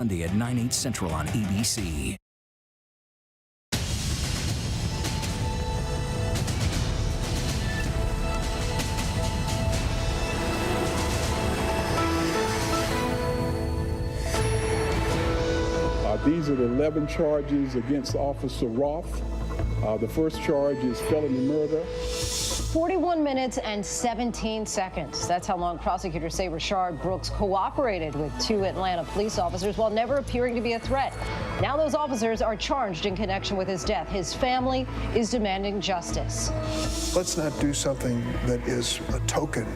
Sunday at 9/8 Central on ABC. These are the 11 charges against Officer Roth. The first charge is felony murder. 41 minutes and 17 seconds. That's how long prosecutors say Rayshard Brooks cooperated with 2 Atlanta police officers while never appearing to be a threat. Now those officers are charged in connection with his death. His family is demanding justice. Let's not do something that is a token,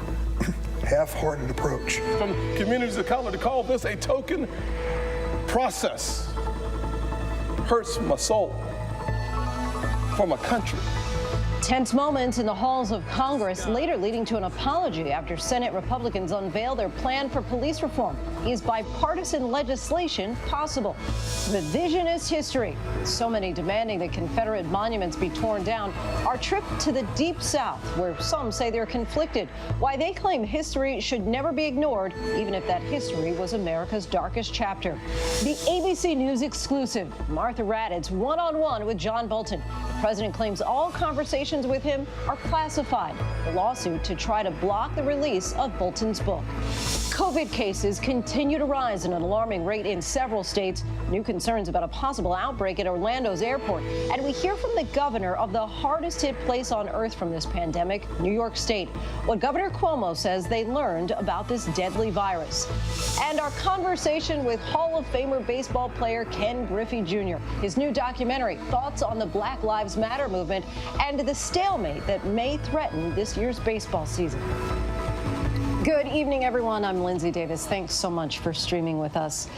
half-hearted approach. From communities of color to call this a token process hurts my soul for my country. Tense moments in the halls of Congress, later leading to an apology after Senate Republicans unveil their plan for police reform. Is bipartisan legislation possible? Revisionist history. So many demanding that Confederate monuments be torn down. Our trip to the Deep South, where some say they're conflicted. Why they claim history should never be ignored, even if that history was America's darkest chapter. The ABC News exclusive. Martha Raddatz one-on-one with John Bolton. The president claims all conversations with him are classified. The lawsuit to try to block the release of Bolton's book. COVID cases continue to rise at an alarming rate in several states. New concerns about a possible outbreak at Orlando's airport. And we hear from the governor of the hardest hit place on earth from this pandemic, New York State. What Governor Cuomo says they learned about this deadly virus. And our conversation with Hall of Famer baseball player Ken Griffey Jr. His new documentary, thoughts on the Black Lives Matter movement and the stalemate that may threaten this year's baseball season. Good evening, everyone. I'm Lindsay Davis. Thanks so much for streaming with us.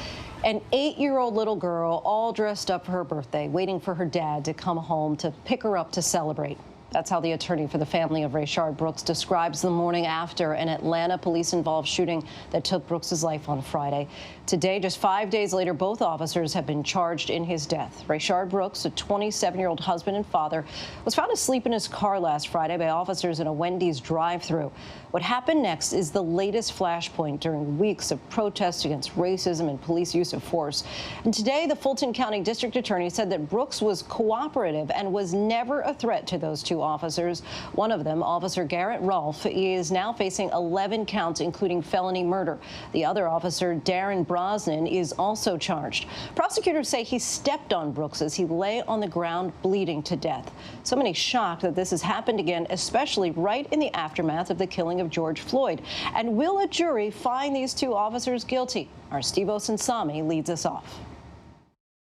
An 8-year-old little girl all dressed up for her birthday, waiting for her dad to come home to pick her up to celebrate. That's how the attorney for the family of Rayshard Brooks describes the morning after an Atlanta police-involved shooting that took Brooks's life on Friday. Today, just 5 days later, both officers have been charged in his death. Rayshard Brooks, a 27-year-old husband and father, was found asleep in his car last Friday by officers in a Wendy's drive-thru. What happened next is the latest flashpoint during weeks of protests against racism and police use of force. And today, the Fulton County District Attorney said that Brooks was cooperative and was never a threat to those 2 officers. One of them, Officer Garrett Rolfe, is now facing 11 counts, including felony murder. The other officer, Darren Brosnan, is also charged. Prosecutors say he stepped on Brooks as he lay on the ground bleeding to death. So many shocked that this has happened again, especially right in the aftermath of the killing of George Floyd. And will a jury find these 2 officers guilty? Our Steve Osunsami leads us off.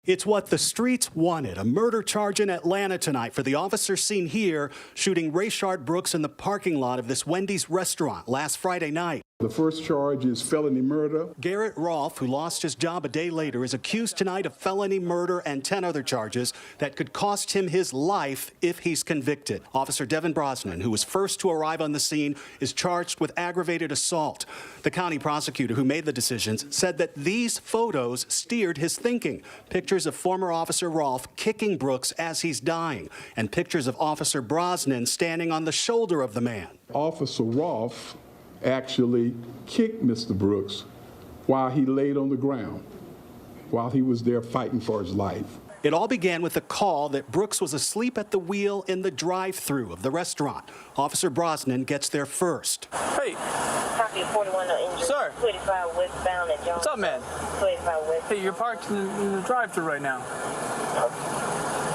It's what the streets wanted, a murder charge in Atlanta tonight for the officer seen here shooting Rayshard Brooks in the parking lot of this Wendy's restaurant last Friday night. The first charge is felony murder. Garrett Rolfe, who lost his job a day later, is accused tonight of felony murder and 10 other charges that could cost him his life if he's convicted. Officer Devin Brosnan, who was first to arrive on the scene, is charged with aggravated assault. The county prosecutor who made the decisions said that these photos steered his thinking. Pictures of former Officer Rolfe kicking Brooks as he's dying, and pictures of Officer Brosnan standing on the shoulder of the man. Officer Rolfe actually kicked Mr. Brooks while he laid on the ground, while he was there fighting for his life. It all began with a call that Brooks was asleep at the wheel in the drive-thru of the restaurant. Officer Brosnan gets there first. Hey. Copy 41 no injury. Sir. 25 westbound at Jones. What's up, man? 25 west. Hey, you're parked in the drive-thru right now.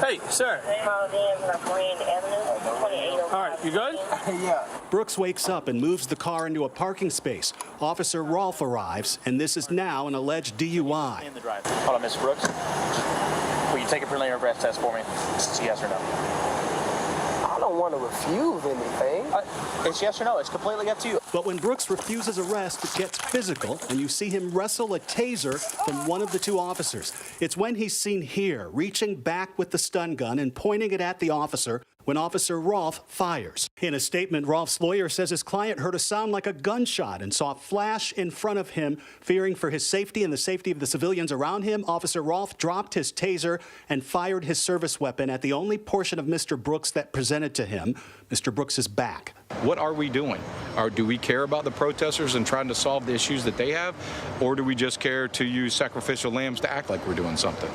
Hey, sir. All right, you good? Yeah. Brooks wakes up and moves the car into a parking space. Officer Rolfe arrives, and this is now an alleged DUI. In the drive. Hold on, Mr. Brooks. Will you take a preliminary breath test for me? Yes or no? I don't want to refuse anything. It's yes or no. It's completely up to you. But when Brooks refuses arrest, it gets physical, and you see him wrestle a taser from one of the 2 officers. It's when he's seen here, reaching back with the stun gun and pointing it at the officer, when Officer Rolfe fires. In a statement, Rolfe's lawyer says his client heard a sound like a gunshot and saw a flash in front of him. Fearing for his safety and the safety of the civilians around him, Officer Rolfe dropped his taser and fired his service weapon at the only portion of Mr. Brooks that presented to him. Mr. Brooks' back. What are we doing? Or do we care about the protesters and trying to solve the issues that they have? Or do we just care to use sacrificial lambs to act like we're doing something?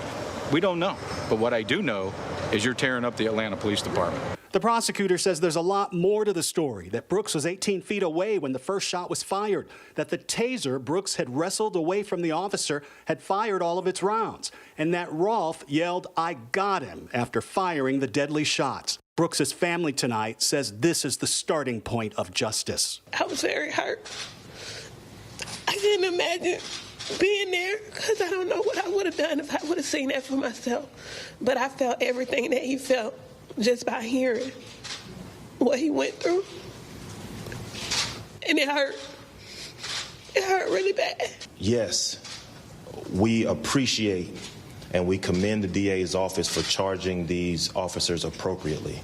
We don't know. But what I do know is you're tearing up the Atlanta Police Department. The prosecutor says there's a lot more to the story, that Brooks was 18 feet away when the first shot was fired, that the taser Brooks had wrestled away from the officer had fired all of its rounds, and that Rolfe yelled, "I got him," after firing the deadly shots. Brooks' family tonight says this is the starting point of justice. I was very hurt. I couldn't imagine being there because I don't know what I would have done if I would have seen that for myself. But I felt everything that he felt just by hearing what he went through. And it hurt. It hurt really bad. Yes, we appreciate and we commend the DA's office for charging these officers appropriately.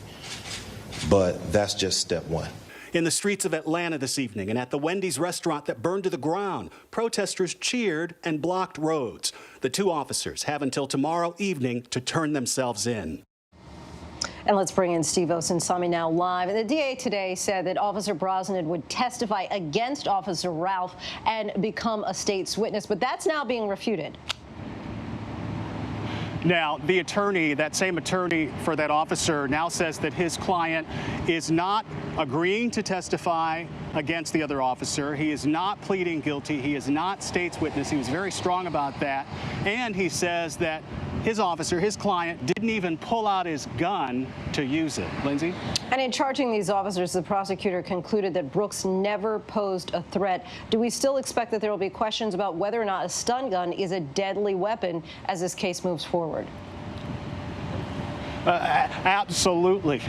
But that's just step one. In the streets of Atlanta this evening and at the Wendy's restaurant that burned to the ground, protesters cheered and blocked roads. The two officers have until tomorrow evening to turn themselves in. And let's bring in Steve Osunsami now live. The DA today said that Officer Brosnan would testify against Officer Rolfe and become a state's witness, but that's now being refuted. Now, the attorney, that same attorney for that officer, now says that his client is not agreeing to testify against the other officer. He is not pleading guilty. He is not state's witness. He was very strong about that. And he says that his officer, his client, didn't even pull out his gun to use it. Lindsay? And in charging these officers, the prosecutor concluded that Brooks never posed a threat. Do we still expect that there will be questions about whether or not a stun gun is a deadly weapon as this case moves forward? Absolutely.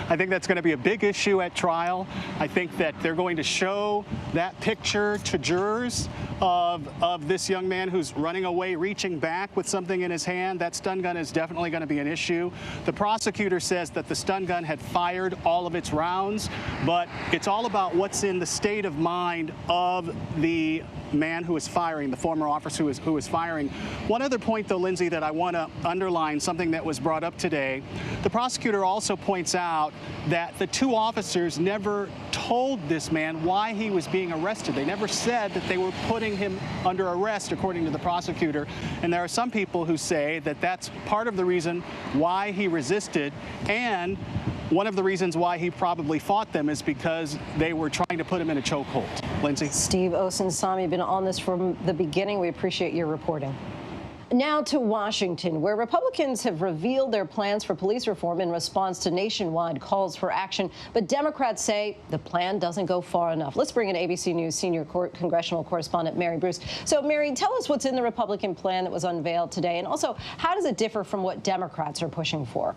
I think that's going to be a big issue at trial. I think that they're going to show that picture to jurors of this young man who's running away, reaching back with something in his hand. That stun gun is definitely going to be an issue. The prosecutor says that the stun gun had fired all of its rounds, but it's all about what's in the state of mind of the man who is firing, the former officer who is firing. One other point, though, Lindsay, that I want to underline, something that was brought up today. The prosecutor also points out that the two officers never told this man why he was being arrested. They never said that they were putting him under arrest, according to the prosecutor. And there are some people who say that that's part of the reason why he resisted, and one of the reasons why he probably fought them is because they were trying to put him in a chokehold. Lindsay? Steve Osunsami, been on this from the beginning. We appreciate your reporting. Now to Washington, where Republicans have revealed their plans for police reform in response to nationwide calls for action. But Democrats say the plan doesn't go far enough. Let's bring in ABC News senior congressional correspondent Mary Bruce. So, Mary, tell us what's in the Republican plan that was unveiled today, and also how does it differ from what Democrats are pushing for?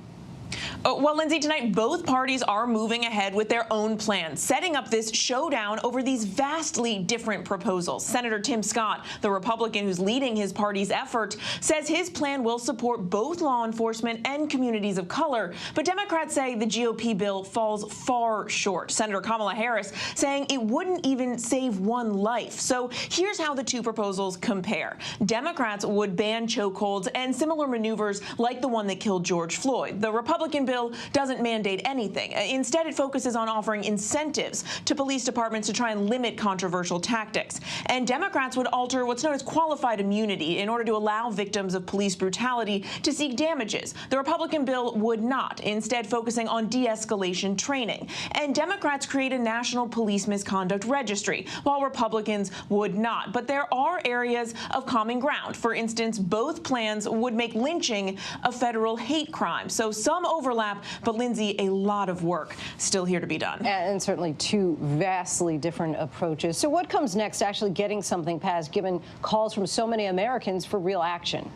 Well, Lindsay, tonight both parties are moving ahead with their own plans, setting up this showdown over these vastly different proposals. Senator Tim Scott, the Republican who's leading his party's effort, says his plan will support both law enforcement and communities of color. But Democrats say the GOP bill falls far short. Senator Kamala Harris saying it wouldn't even save one life. So here's how the two proposals compare. Democrats would ban chokeholds and similar maneuvers like the one that killed George Floyd. The Republican bill doesn't mandate anything. Instead, it focuses on offering incentives to police departments to try and limit controversial tactics. And Democrats would alter what's known as qualified immunity in order to allow victims of police brutality to seek damages. The Republican bill would not, instead focusing on de-escalation training. And Democrats create a national police misconduct registry, while Republicans would not. But there are areas of common ground. For instance, both plans would make lynching a federal hate crime. So some overlap, but Lindsay, a lot of work still here to be done. And certainly two vastly different approaches. So what comes next, actually getting something passed, given calls from so many Americans for real action?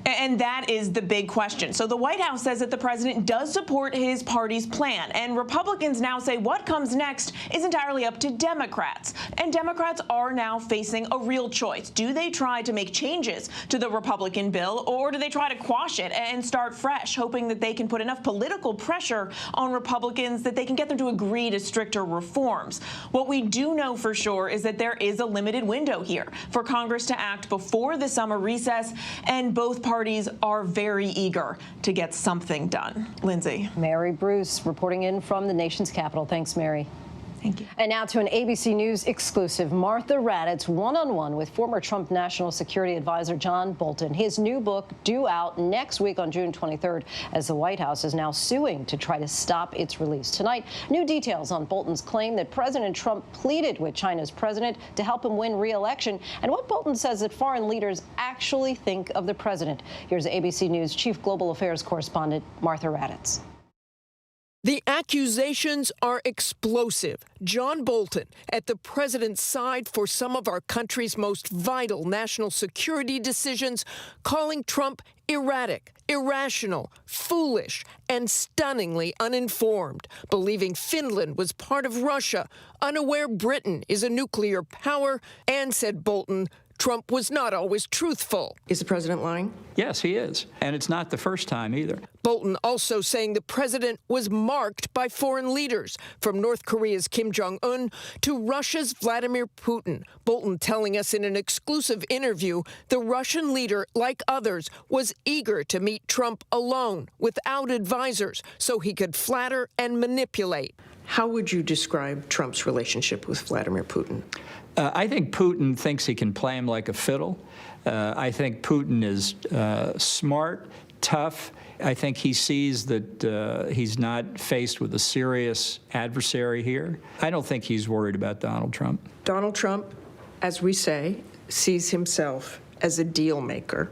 And that is the big question. So the White House says that the president does support his party's plan, and Republicans now say what comes next is entirely up to Democrats. And Democrats are now facing a real choice. Do they try to make changes to the Republican bill, or do they try to quash it and start fresh, hoping that they can put enough political pressure on Republicans that they can get them to agree to stricter reforms? What we do know for sure is that there is a limited window here for Congress to act before the summer recess, and both parties are very eager to get something done. Lindsay. Mary Bruce reporting in from the nation's capital. Thanks, Mary. Thank you. And now to an ABC News exclusive. Martha Raddatz one-on-one with former Trump National Security Advisor John Bolton. His new book due out next week on June 23rd, as the White House is now suing to try to stop its release. Tonight, new details on Bolton's claim that President Trump pleaded with China's president to help him win re-election, and what Bolton says that foreign leaders actually think of the president. Here's ABC News Chief Global Affairs Correspondent Martha Raddatz. The accusations are explosive. John Bolton at the president's side for some of our country's most vital national security decisions, calling Trump erratic, irrational, foolish, and stunningly uninformed, believing Finland was part of Russia, unaware Britain is a nuclear power, and, said Bolton, Trump was not always truthful. Is the president lying? Yes, he is. And it's not the first time either. Bolton also saying the president was marked by foreign leaders, from North Korea's Kim Jong-un to Russia's Vladimir Putin. Bolton telling us in an exclusive interview the Russian leader, like others, was eager to meet Trump alone, without advisors, so he could flatter and manipulate. How would you describe Trump's relationship with Vladimir Putin? I think Putin thinks he can play him like a fiddle. I think Putin is smart, tough. I think he sees that he's not faced with a serious adversary here. I don't think he's worried about Donald Trump. Donald Trump, as we say, sees himself as a deal maker.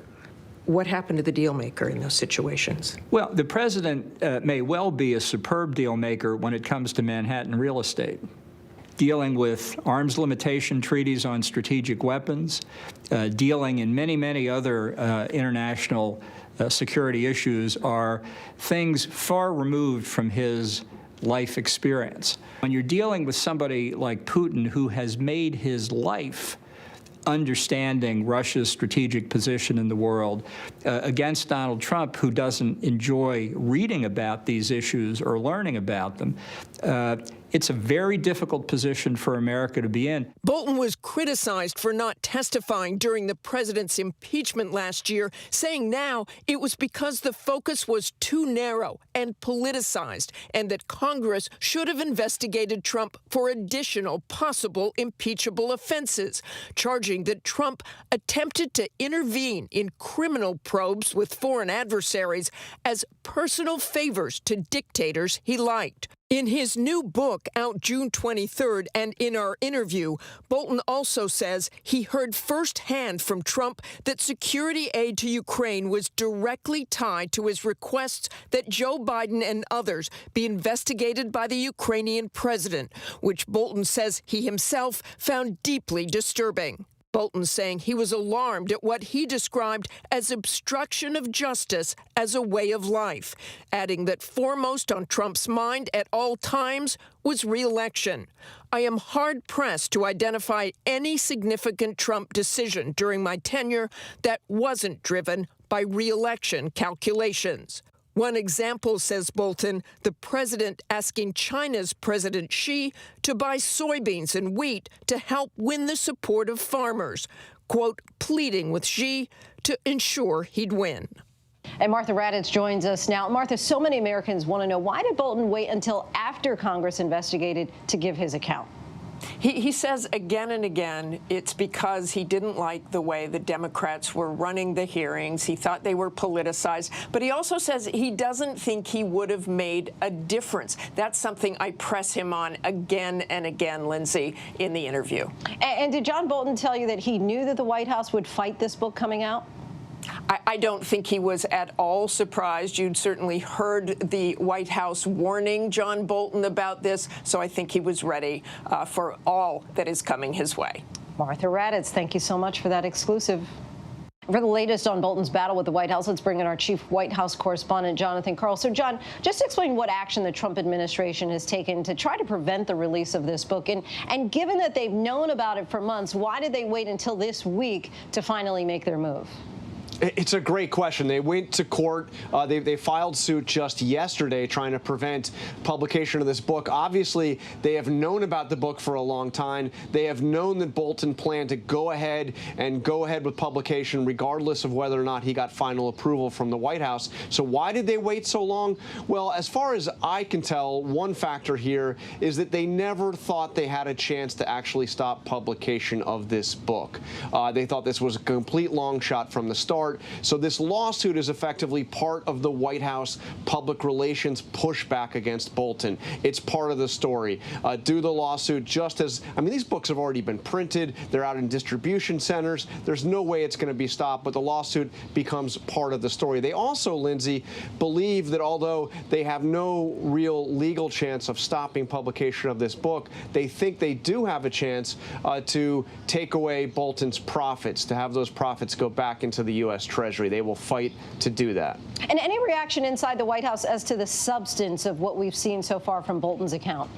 What happened to the deal maker in those situations? Well, the president may well be a superb deal maker when it comes to Manhattan real estate. Dealing with arms limitation treaties on strategic weapons, dealing in many, many other international security issues are things far removed from his life experience. When you're dealing with somebody like Putin, who has made his life understanding Russia's strategic position in the world, against Donald Trump, who doesn't enjoy reading about these issues or learning about them, it's a very difficult position for America to be in. Bolton was criticized for not testifying during the president's impeachment last year, saying now it was because the focus was too narrow and politicized, and that Congress should have investigated Trump for additional possible impeachable offenses, charging that Trump attempted to intervene in criminal probes with foreign adversaries as personal favors to dictators he liked. In his new book, out June 23rd, and in our interview, Bolton also says he heard firsthand from Trump that security aid to Ukraine was directly tied to his requests that Joe Biden and others be investigated by the Ukrainian president, which Bolton says he himself found deeply disturbing. Bolton saying he was alarmed at what he described as obstruction of justice as a way of life, adding that foremost on Trump's mind at all times was re-election. I am hard-pressed to identify any significant Trump decision during my tenure that wasn't driven by re-election calculations. One example, says Bolton, the president asking China's President Xi to buy soybeans and wheat to help win the support of farmers, quote, pleading with Xi to ensure he'd win. And Martha Raddatz joins us now. Martha, so many Americans want to know, why did Bolton wait until after Congress investigated to give his account? He says again and again it's because he didn't like the way the Democrats were running the hearings. He thought they were politicized. But he also says he doesn't think he would have made a difference. That's something I press him on again and again, Lindsay, in the interview. And did John Bolton tell you that he knew that the White House would fight this book coming out? I don't think he was at all surprised. You'd certainly heard the White House warning John Bolton about this, so I think he was ready for all that is coming his way. Martha Raddatz, thank you so much for that exclusive. For the latest on Bolton's battle with the White House, let's bring in our chief White House correspondent, Jonathan Karl. So, John, just explain what action the Trump administration has taken to try to prevent the release of this book. And given that they've known about it for months, why did they wait until this week to finally make their move? It's a great question. They went to court. They filed suit just yesterday trying to prevent publication of this book. Obviously, they have known about the book for a long time. They have known that Bolton planned to go ahead with publication regardless of whether or not he got final approval from the White House. So why did they wait so long? Well, as far as I can tell, one factor here is that they never thought they had a chance to actually stop publication of this book. They thought this was a complete long shot from the start. So this lawsuit is effectively part of the White House public relations pushback against Bolton. It's part of the story. Do the lawsuit just as, these books have already been printed. They're out in distribution centers. There's no way it's going to be stopped, but the lawsuit becomes part of the story. They also, Lindsay, believe that although they have no real legal chance of stopping publication of this book, they think they do have a chance to take away Bolton's profits, to have those profits go back into the U.S. Treasury. They will fight to do that. And any reaction inside the White House as to the substance of what we've seen so far from Bolton's account?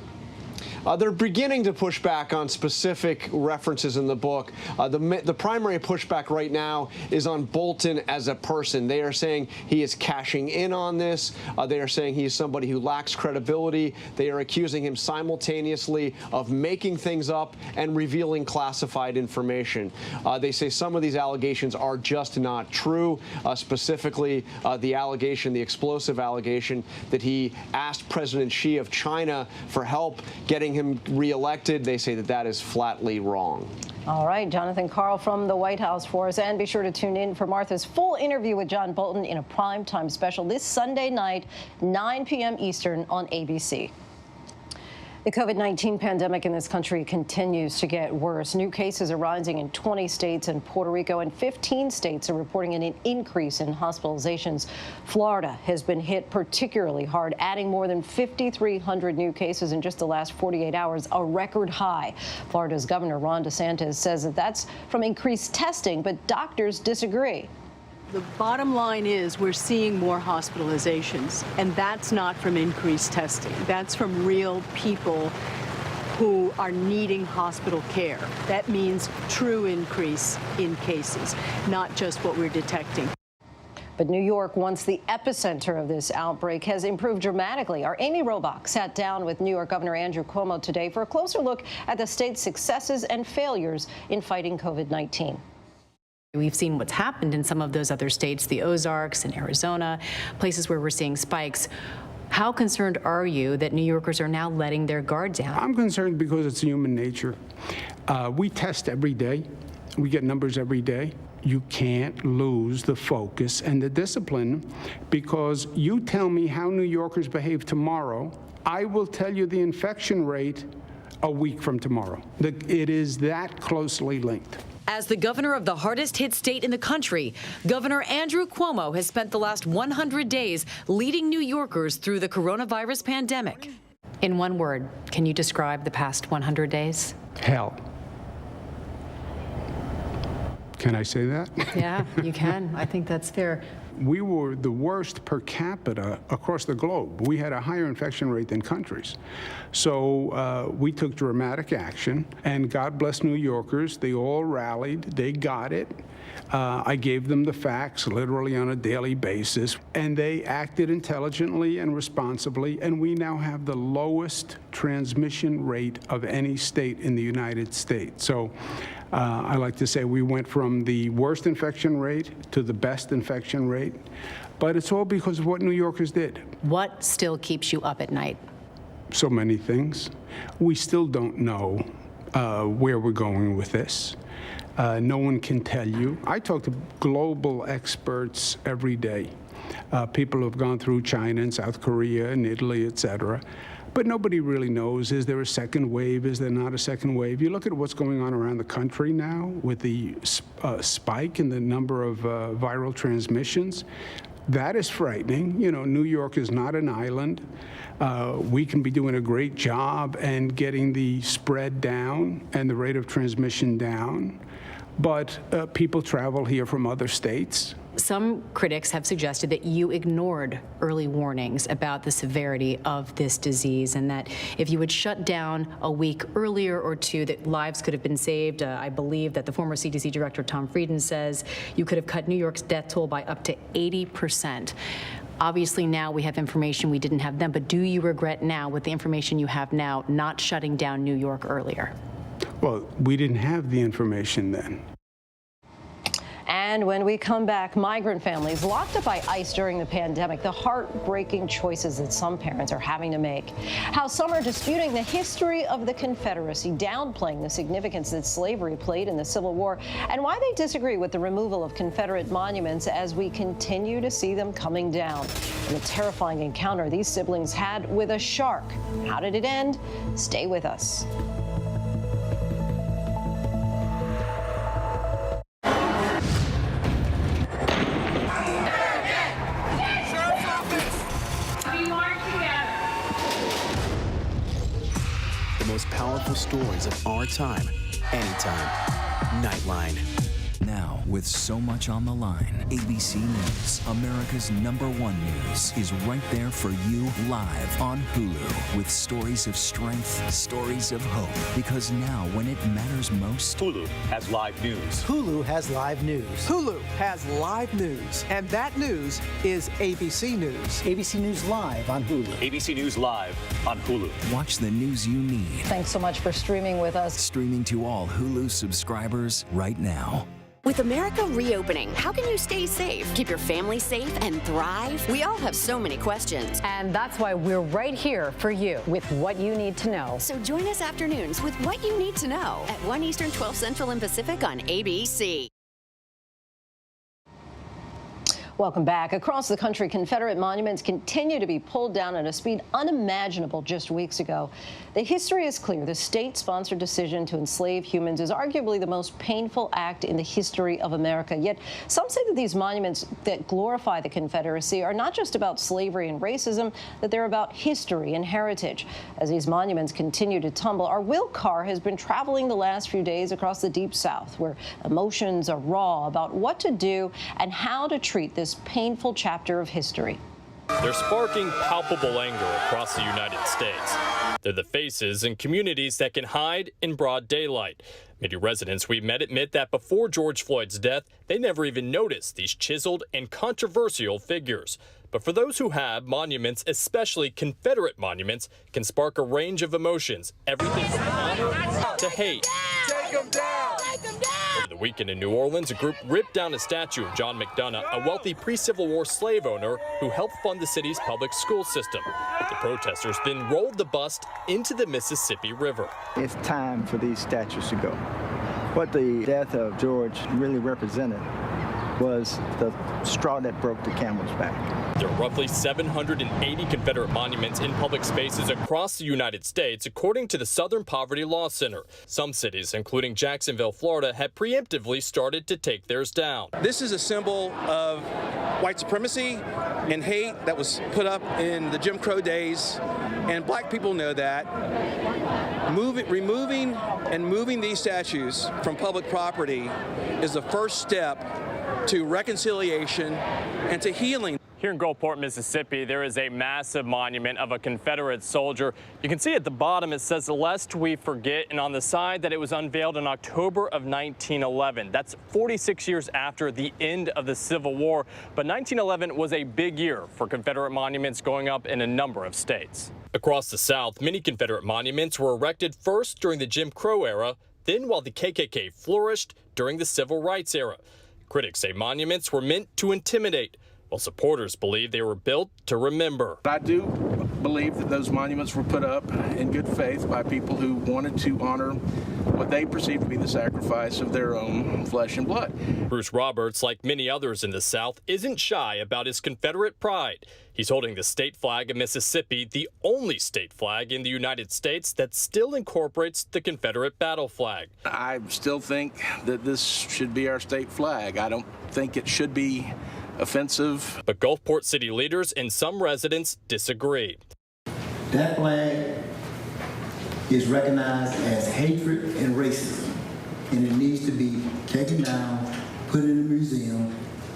They're beginning to push back on specific references in the book. The primary pushback right now is on Bolton as a person. They are saying he is cashing in on this. They are saying he is somebody who lacks credibility. They are accusing him simultaneously of making things up and revealing classified information. They say some of these allegations are just not true, specifically the explosive allegation that he asked President Xi of China for help getting him reelected. They say that that is flatly wrong. All right, Jonathan Karl from the White House for us. And be sure to tune in for Martha's full interview with John Bolton in a primetime special this Sunday night, 9 p.m. Eastern on ABC. The COVID-19 pandemic in this country continues to get worse. New cases are rising in 20 states and Puerto Rico, and 15 states are reporting an increase in hospitalizations. Florida has been hit particularly hard, adding more than 5,300 new cases in just the last 48 hours, a record high. Florida's Governor Ron DeSantis says that that's from increased testing, but doctors disagree. The bottom line is we're seeing more hospitalizations, and that's not from increased testing. That's from real people who are needing hospital care. That means true increase in cases, not just what we're detecting. But New York, once the epicenter of this outbreak, has improved dramatically. Our Amy Robach sat down with New York Governor Andrew Cuomo today for a closer look at the state's successes and failures in fighting COVID-19. We've seen what's happened in some of those other states, the Ozarks and Arizona, places where we're seeing spikes. How concerned are you that New Yorkers are now letting their guard down? I'm concerned because it's human nature. We test every day. We get numbers every day. You can't lose the focus and the discipline, because you tell me how New Yorkers behave tomorrow, I will tell you the infection rate a week from tomorrow. It is that closely linked. As the governor of the hardest hit state in the country, Governor Andrew Cuomo has spent the last 100 days leading New Yorkers through the coronavirus pandemic. In one word, can you describe the past 100 days? Hell. Can I say that? Yeah, you can. I think that's fair. We were the worst per capita across the globe. We had a higher infection rate than countries. So we took dramatic action, and God bless New Yorkers. They all rallied. They got it. I gave them the facts literally on a daily basis, and they acted intelligently and responsibly, and we now have the lowest transmission rate of any state in the United States. So I like to say we went from the worst infection rate to the best infection rate, but it's all because of what New Yorkers did. What still keeps you up at night? So many things. We still don't know where we're going with this. No one can tell you. I talk to global experts every day, people who have gone through China and South Korea and Italy, et cetera. But nobody really knows, is there a second wave? Is there not a second wave? You look at what's going on around the country now with the spike in the number of viral transmissions. That is frightening. You know, New York is not an island. We can be doing a great job and getting the spread down and the rate of transmission down. but people travel here from other states. Some critics have suggested that you ignored early warnings about the severity of this disease, and that if you had shut down a week earlier or two, that lives could have been saved. I believe that the former CDC director, Tom Frieden, says you could have cut New York's death toll by up to 80%. Obviously, now we have information we didn't have then, but do you regret now, with the information you have now, not shutting down New York earlier? Well, we didn't have the information then. And when we come back, migrant families locked up by ICE during the pandemic, the heartbreaking choices that some parents are having to make. How some are disputing the history of the Confederacy, downplaying the significance that slavery played in the Civil War, and why they disagree with the removal of Confederate monuments as we continue to see them coming down. And the terrifying encounter these siblings had with a shark. How did it end? Stay with us. Powerful stories of our time, anytime. Nightline. Now, with so much on the line, ABC News, America's #1 news, is right there for you live on Hulu with stories of strength, stories of hope. Because now, when it matters most, Hulu has live news. Hulu has live news. Hulu has live news. And that news is ABC News. ABC News Live on Hulu. ABC News Live on Hulu. Watch the news you need. Thanks so much for streaming with us. Streaming to all Hulu subscribers right now. With America reopening, how can you stay safe, keep your family safe, and thrive? We all have so many questions. And that's why we're right here for you with what you need to know. So join us afternoons with What You Need to Know at 1 Eastern, 12 Central and Pacific on ABC. Welcome back. Across the country, Confederate monuments continue to be pulled down at a speed unimaginable just weeks ago. The history is clear. The state-sponsored decision to enslave humans is arguably the most painful act in the history of America. Yet some say that these monuments that glorify the Confederacy are not just about slavery and racism, that they're about history and heritage. As these monuments continue to tumble, our Will Carr has been traveling the last few days across the Deep South, where emotions are raw about what to do and how to treat this painful chapter of history. They're sparking palpable anger across the United States. They're the faces in communities that can hide in broad daylight. Many residents we met admit that before George Floyd's death, they never even noticed these chiseled and controversial figures. But for those who have, monuments, especially Confederate monuments, can spark a range of emotions, everything from honor to hate. Take them down! Over the weekend in New Orleans, a group ripped down a statue of John McDonough, a wealthy pre-Civil War slave owner who helped fund the city's public school system. The protesters then rolled the bust into the Mississippi River. It's time for these statues to go. What the death of George really represented was the straw that broke the camel's back. There are roughly 780 Confederate monuments in public spaces across the United States, according to the Southern Poverty Law Center. Some cities, including Jacksonville, Florida, had preemptively started to take theirs down. This is a symbol of white supremacy and hate that was put up in the Jim Crow days, and black people know that. Removing and moving these statues from public property is the first step to reconciliation and to healing. Here in Gulfport, Mississippi, there is a massive monument of a Confederate soldier. You can see at the bottom it says, "Lest we forget," and on the side that it was unveiled in October of 1911. That's 46 years after the end of the Civil War. But 1911 was a big year for Confederate monuments going up in a number of states. Across the South, many Confederate monuments were erected first during the Jim Crow era, then while the KKK flourished during the Civil Rights era. Critics say monuments were meant to intimidate, while supporters believe they were built to remember. I do believe that those monuments were put up in good faith by people who wanted to honor what they perceived to be the sacrifice of their own flesh and blood. Bruce Roberts, like many others in the South, isn't shy about his Confederate pride. He's holding the state flag of Mississippi, the only state flag in the United States that still incorporates the Confederate battle flag. I still think that this should be our state flag. I don't think it should be offensive. But Gulfport city leaders and some residents disagree. That flag is recognized as hatred and racism. and it needs to be taken down, put in a museum,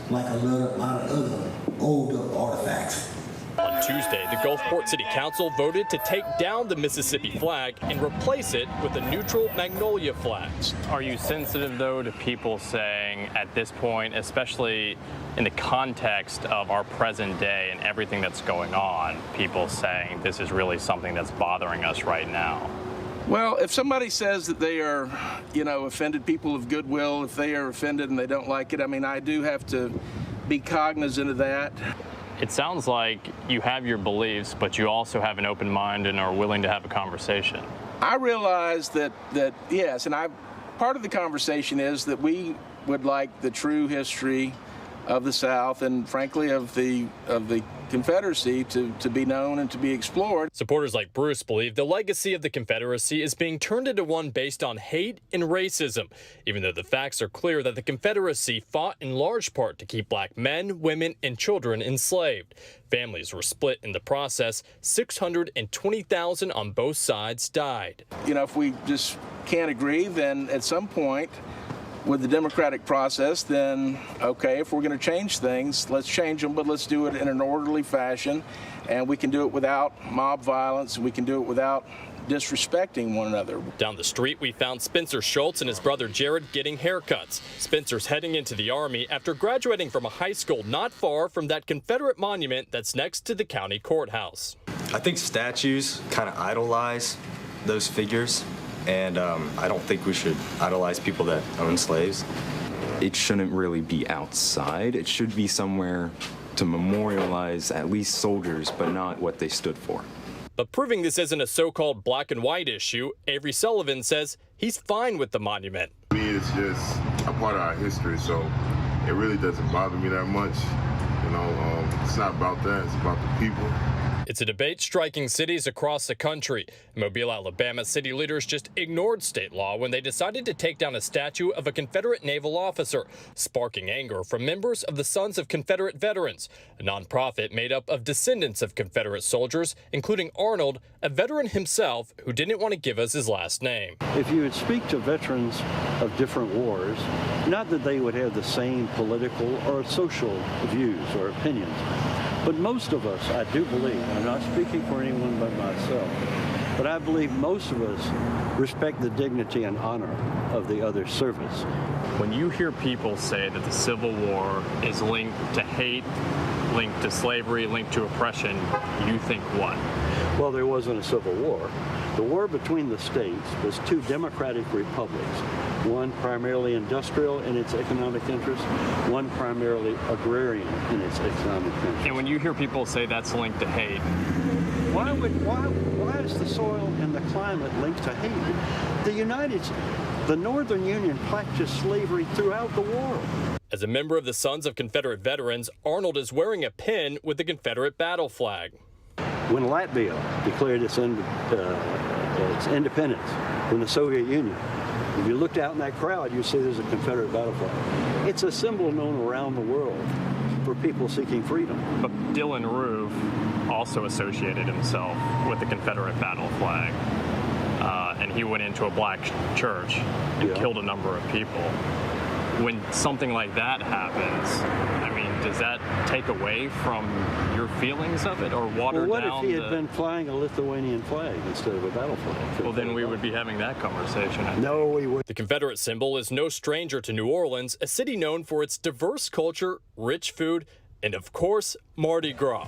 like a lot of other older artifacts. On Tuesday, the Gulfport City Council voted to take down the Mississippi flag and replace it with a neutral magnolia flag. Are you sensitive, though, to people saying at this point, especially in the context of our present day and everything that's going on, people saying this is really something that's bothering us right now? Well, if somebody says that they are, offended people of goodwill, if they are offended and they don't like it, I mean, I do have to be cognizant of that. It sounds like you have your beliefs, but you also have an open mind and are willing to have a conversation. I realize that yes, and part of the conversation is that we would like the true history of the South and, frankly, of the Confederacy to be known and to be explored. Supporters like Bruce believe the legacy of the Confederacy is being turned into one based on hate and racism, even though the facts are clear that the Confederacy fought in large part to keep black men, women, and children enslaved. Families were split in the process. 620,000 on both sides died. If we just can't agree, then at some point, with the democratic process, then, okay, if we're going to change things, let's change them, but let's do it in an orderly fashion, and we can do it without mob violence, and we can do it without disrespecting one another. Down the street, we found Spencer Schultz and his brother Jared getting haircuts. Spencer's heading into the Army after graduating from a high school not far from that Confederate monument that's next to the county courthouse. I think statues kind of idolize those figures. And I don't think we should idolize people that own slaves. It shouldn't really be outside. It should be somewhere to memorialize at least soldiers, but not what they stood for. But proving this isn't a so-called black and white issue, Avery Sullivan says he's fine with the monument. To me, it's just a part of our history, so it really doesn't bother me that much. It's not about that. It's about the people. It's a debate striking cities across the country. In Mobile, Alabama, city leaders just ignored state law when they decided to take down a statue of a Confederate naval officer, sparking anger from members of the Sons of Confederate Veterans, a nonprofit made up of descendants of Confederate soldiers, including Arnold, a veteran himself who didn't want to give us his last name. If you would speak to veterans of different wars, not that they would have the same political or social views or opinions, but most of us, I do believe, I'm not speaking for anyone but myself, but I believe most of us respect the dignity and honor of the other service. When you hear people say that the Civil War is linked to hate, linked to slavery, linked to oppression, you think what? Well, there wasn't a civil war. The war between the states was two democratic republics, one primarily industrial in its economic interest, one primarily agrarian in its economic interest. And when you hear people say that's linked to hate, why is the soil and the climate linked to hate? The Northern Union practiced slavery throughout the world. As a member of the Sons of Confederate Veterans, Arnold is wearing a pin with the Confederate battle flag. When Latvia declared its independence from the Soviet Union, if you looked out in that crowd, you'd see there's a Confederate battle flag. It's a symbol known around the world for people seeking freedom. But Dylan Roof also associated himself with the Confederate battle flag. And he went into a black church and killed a number of people. When something like that happens, I mean, does that take away from your feelings of it or water down? Well, what if he had been flying a Lithuanian flag instead of a battle flag? Well, then we would be having that conversation. No, we wouldn't. The Confederate symbol is no stranger to New Orleans, a city known for its diverse culture, rich food, and of course, Mardi Gras.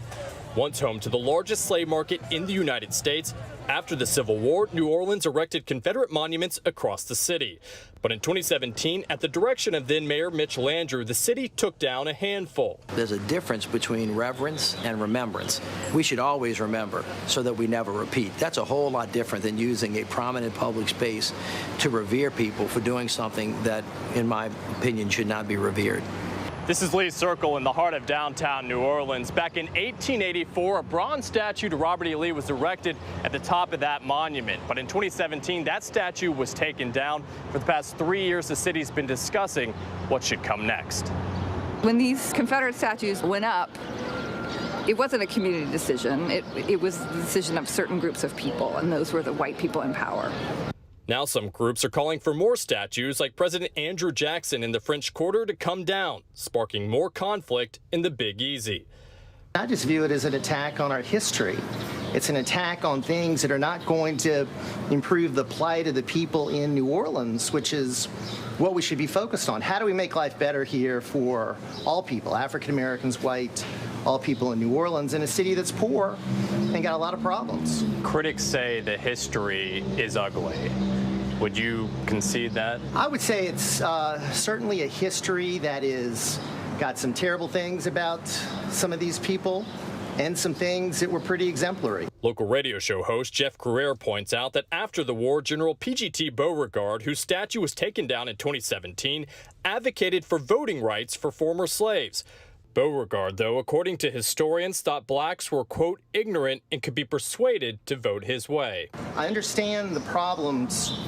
Once home to the largest slave market in the United States, after the Civil War, New Orleans erected Confederate monuments across the city. But in 2017, at the direction of then Mayor Mitch Landrieu, the city took down a handful. There's a difference between reverence and remembrance. We should always remember so that we never repeat. That's a whole lot different than using a prominent public space to revere people for doing something that, in my opinion, should not be revered. This is Lee Circle in the heart of downtown New Orleans. Back in 1884, a bronze statue to Robert E. Lee was erected at the top of that monument. But in 2017, that statue was taken down. For the past 3 years, the city's been discussing what should come next. When these Confederate statues went up, it wasn't a community decision. It was the decision of certain groups of people, and those were the white people in power. Now some groups are calling for more statues like President Andrew Jackson in the French Quarter to come down, sparking more conflict in the Big Easy. I just view it as an attack on our history. It's an attack on things that are not going to improve the plight of the people in New Orleans, which is what we should be focused on. How do we make life better here for all people, African Americans, white, all people in New Orleans, in a city that's poor and got a lot of problems? Critics say the history is ugly. Would you concede that? I would say it's certainly a history that is got some terrible things about some of these people and some things that were pretty exemplary. Local radio show host Jeff Carrere points out that after the war, General PGT Beauregard, whose statue was taken down in 2017, advocated for voting rights for former slaves. Beauregard, though, according to historians, thought blacks were, quote, ignorant and could be persuaded to vote his way. I understand the problems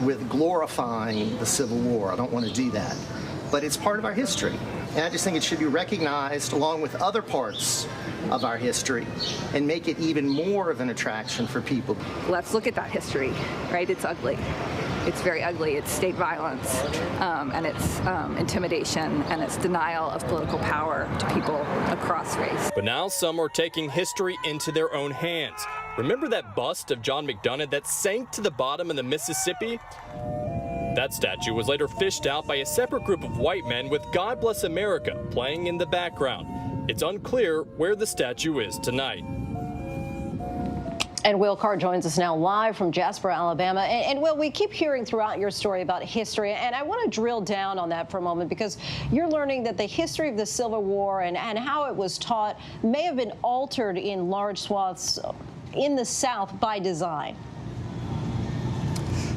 with glorifying the Civil War. I don't want to do that. But it's part of our history. And I just think it should be recognized along with other parts of our history and make it even more of an attraction for people. Let's look at that history, right? It's ugly. It's very ugly. It's state violence, and it's intimidation, and it's denial of political power to people across race. But now some are taking history into their own hands. Remember that bust of John McDonough that sank to the bottom of the Mississippi? That statue was later fished out by a separate group of white men with God Bless America playing in the background. It's unclear where the statue is tonight. And Will Carr joins us now live from Jasper, Alabama. And Will, we keep hearing throughout your story about history, and I want to drill down on that for a moment because you're learning that the history of the Civil War and how it was taught may have been altered in large swaths in the South by design.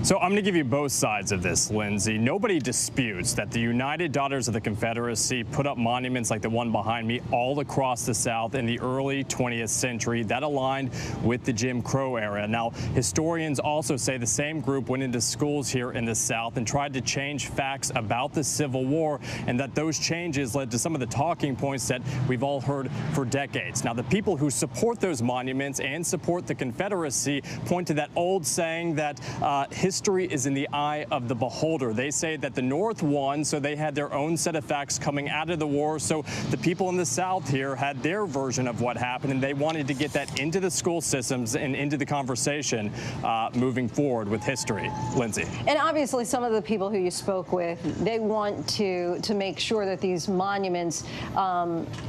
So I'm going to give you both sides of this, Lindsay. Nobody disputes that the United Daughters of the Confederacy put up monuments like the one behind me all across the South in the early 20th century. That aligned with the Jim Crow era. Now, historians also say the same group went into schools here in the South and tried to change facts about the Civil War, and that those changes led to some of the talking points that we've all heard for decades. Now, the people who support those monuments and support the Confederacy point to that old saying that history is in the eye of the beholder. They say that the North won, so they had their own set of facts coming out of the war. So the people in the South here had their version of what happened, and they wanted to get that into the school systems and into the conversation moving forward with history. Lindsay. And obviously some of the people who you spoke with, they want to make sure that these monuments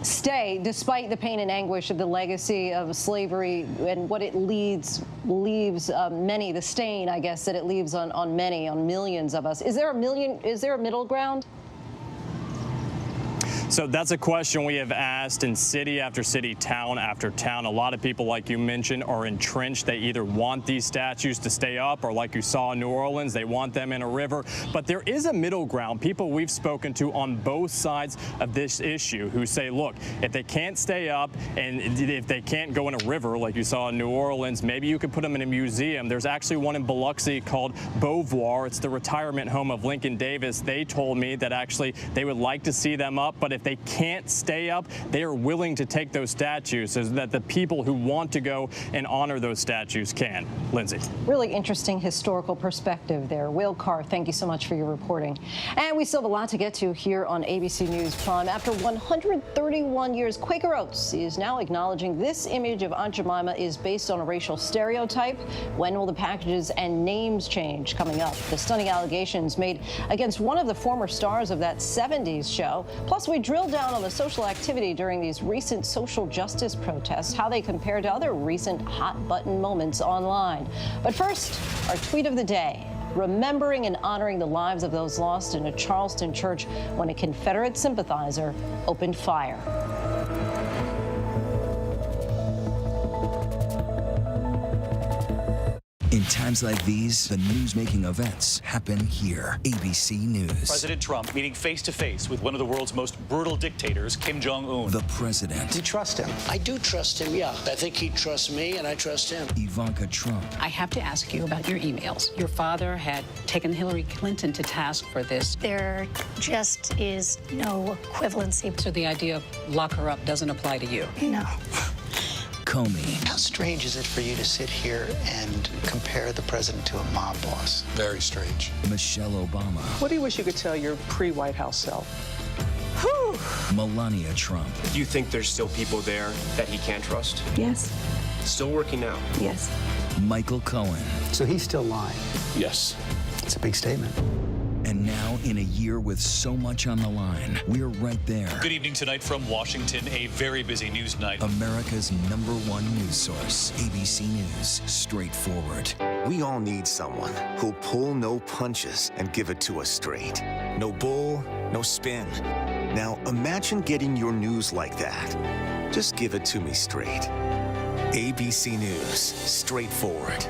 stay despite the pain and anguish of the legacy of slavery and what it leaves many, the stain, I guess, that it leaves on millions of us. Is there a middle ground? So that's a question we have asked in city after city, town after town. A lot of people, like you mentioned, are entrenched. They either want these statues to stay up, or like you saw in New Orleans, they want them in a river. But there is a middle ground, people we've spoken to on both sides of this issue who say, look, if they can't stay up and if they can't go in a river like you saw in New Orleans, maybe you could put them in a museum. There's actually one in Biloxi called Beauvoir. It's the retirement home of Lincoln Davis. They told me that actually they would like to see them up, but if they can't stay up, they are willing to take those statues so that the people who want to go and honor those statues can. Lindsay. Really interesting historical perspective there. Will Carr, thank you so much for your reporting. And we still have a lot to get to here on ABC News Prime. After 131 years, Quaker Oats is now acknowledging this image of Aunt Jemima is based on a racial stereotype. When will the packages and names change? Coming up, the stunning allegations made against one of the former stars of that 70s show. Plus, we drill down on the social activity during these recent social justice protests, how they compare to other recent hot-button moments online. But first, our tweet of the day. Remembering and honoring the lives of those lost in a Charleston church when a Confederate sympathizer opened fire. In times like these, the news-making events happen here. ABC News. President Trump meeting face-to-face with one of the world's most brutal dictators, Kim Jong-un. The president. Do you trust him? I do trust him, yeah. I think he trusts me, and I trust him. Ivanka Trump. I have to ask you about your emails. Your father had taken Hillary Clinton to task for this. There just is no equivalency. So the idea of lock her up doesn't apply to you? No. Comey. How strange is it for you to sit here and compare the president to a mob boss? Very strange. Michelle Obama. What do you wish you could tell your pre-White House self? Melania Trump. Do you think there's still people there that he can't trust? Yes. Still working out? Yes. Michael Cohen. So he's still lying? Yes. It's a big statement. And now, in a year with so much on the line, we're right there. Good evening tonight from Washington, a very busy news night. America's #1 news source, ABC News, straightforward. We all need someone who'll pull no punches and give it to us straight. No bull, no spin. Now imagine getting your news like that. Just give it to me straight. ABC News, straightforward.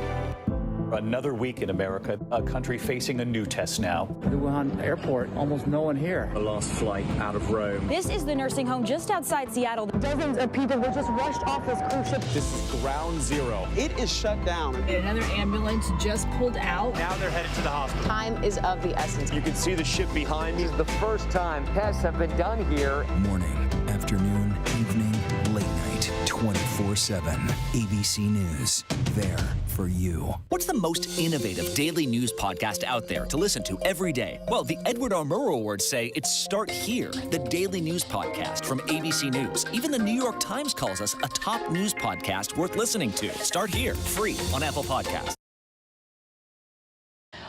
Another week in America, a country facing a new test now. The Wuhan airport, almost no one here. The last flight out of Rome. This is the nursing home just outside Seattle. Dozens of people were just rushed off this cruise ship. This is ground zero. It is shut down. Another ambulance just pulled out. Now they're headed to the hospital. Time is of the essence. You can see the ship behind me. This is the first time tests have been done here. Morning, afternoon, evening, late night, 24/7. ABC News, there for you. What's the most innovative daily news podcast out there to listen to every day? Well, the Edward R. Murrow Awards say it's Start Here, the daily news podcast from ABC News. Even the New York Times calls us a top news podcast worth listening to. Start Here, free on Apple Podcasts.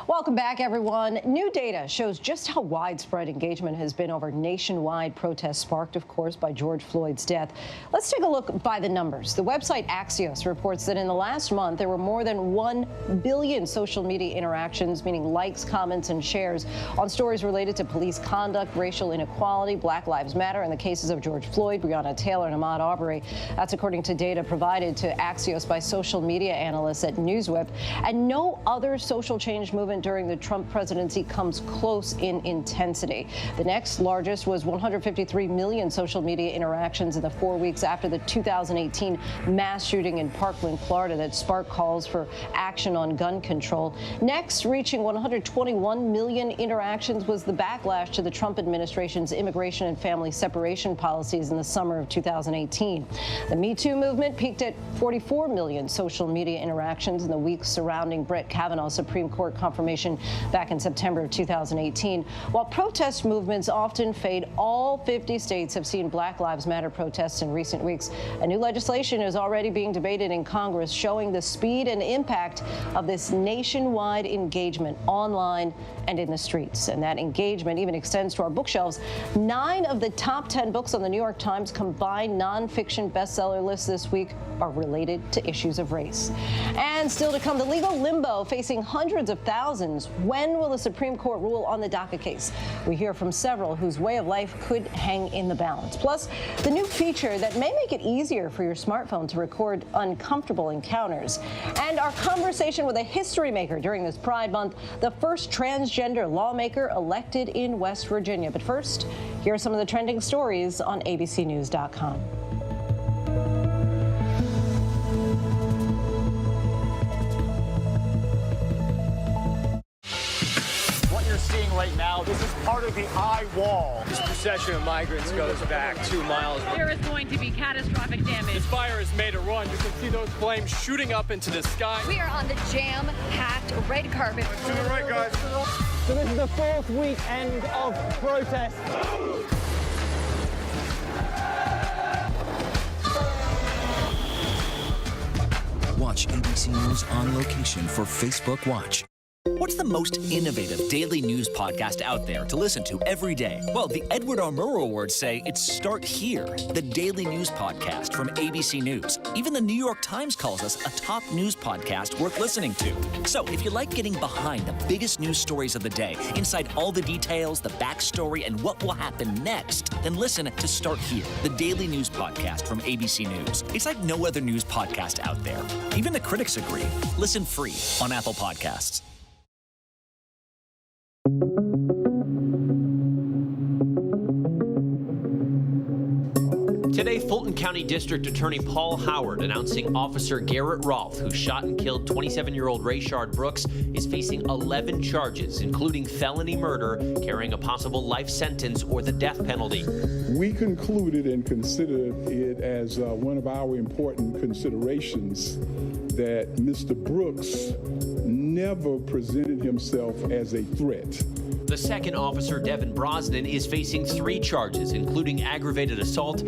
Welcome back, everyone. New data shows just how widespread engagement has been over nationwide protests sparked, of course, by George Floyd's death. Let's take a look by the numbers. The website Axios reports that in the last month, there were more than 1 billion social media interactions, meaning likes, comments, and shares on stories related to police conduct, racial inequality, Black Lives Matter, and the cases of George Floyd, Breonna Taylor, and Ahmaud Arbery. That's according to data provided to Axios by social media analysts at NewsWhip. And no other social change movement during the Trump presidency comes close in intensity. The next largest was 153 million social media interactions in the 4 weeks after the 2018 mass shooting in Parkland, Florida, that sparked calls for action on gun control. Next, reaching 121 million interactions, was the backlash to the Trump administration's immigration and family separation policies in the summer of 2018. The Me Too movement peaked at 44 million social media interactions in the weeks surrounding Brett Kavanaugh's Supreme Court confirmation back in September of 2018. While protest movements often fade, all 50 states have seen Black Lives Matter protests in recent weeks. A new legislation is already being debated in Congress, showing the speed and impact of this nationwide engagement online and in the streets. And that engagement even extends to our bookshelves. 9 of the top 10 books on the New York Times combined nonfiction bestseller list this week are related to issues of race. And still to come, the legal limbo facing hundreds of thousands. When will the Supreme Court rule on the DACA case? We hear from several whose way of life could hang in the balance. Plus, the new feature that may make it easier for your smartphone to record uncomfortable encounters. And our conversation with a history maker during this Pride Month, the first transgender lawmaker elected in West Virginia. But first, here are some of the trending stories on abcnews.com. Right now, this is part of the eye wall. This procession of migrants goes back 2 miles. There is going to be catastrophic damage. This fire has made a run. You can see those flames shooting up into the sky. We are on the jam-packed red carpet. To the right, guys. So this is the 4th weekend of protest. Watch ABC News on location for Facebook Watch. What's the most innovative daily news podcast out there to listen to every day? Well, the Edward R. Murrow Awards say it's Start Here, the daily news podcast from ABC News. Even the New York Times calls us a top news podcast worth listening to. So if you like getting behind the biggest news stories of the day, inside all the details, the backstory, and what will happen next, then listen to Start Here, the daily news podcast from ABC News. It's like no other news podcast out there. Even the critics agree. Listen free on Apple Podcasts. Today, Fulton County District Attorney Paul Howard announcing Officer Garrett Rolfe, who shot and killed 27-year-old Rayshard Brooks, is facing 11 charges, including felony murder, carrying a possible life sentence or the death penalty. We concluded and considered it as one of our important considerations that Mr. Brooks never presented himself as a threat. The second officer, Devin Brosnan, is facing 3 charges, including aggravated assault.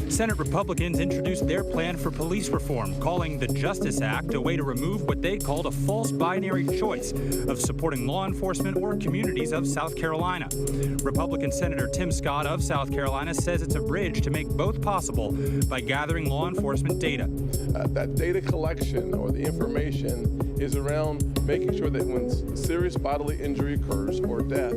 Senate Republicans introduced their plan for police reform, calling the Justice Act a way to remove what they called a false binary choice of supporting law enforcement or communities of South Carolina. Republican Senator Tim Scott of South Carolina says it's a bridge to make both possible by gathering law enforcement data. That data collection or the information is around making sure that when serious bodily injury occurs or death,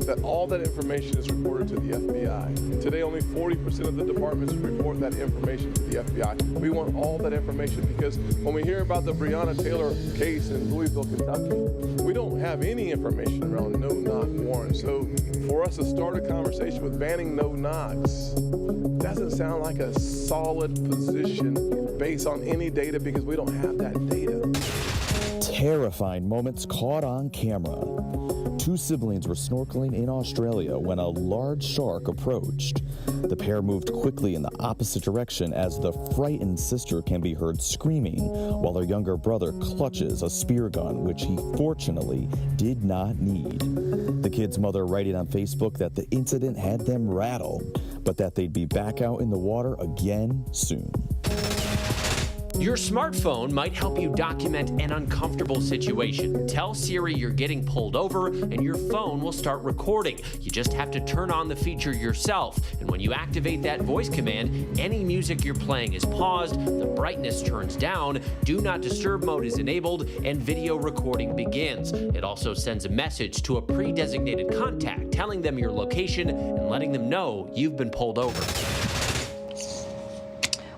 that all that information is reported to the FBI. Today, only 40% of the departments report that information to the FBI. We want all that information because when we hear about the Breonna Taylor case in Louisville, Kentucky, we don't have any information around no-knock warrants. So for us to start a conversation with banning no-knocks doesn't sound like a solid position based on any data because we don't have that data. Terrifying moments caught on camera. 2 siblings were snorkeling in Australia when a large shark approached. The pair moved quickly in the opposite direction as the frightened sister can be heard screaming while her younger brother clutches a spear gun, which he fortunately did not need. The kid's mother writing on Facebook that the incident had them rattled, but that they'd be back out in the water again soon. Your smartphone might help you document an uncomfortable situation. Tell Siri you're getting pulled over and your phone will start recording. You just have to turn on the feature yourself. And when you activate that voice command, any music you're playing is paused, the brightness turns down, do not disturb mode is enabled, and video recording begins. It also sends a message to a pre-designated contact telling them your location and letting them know you've been pulled over.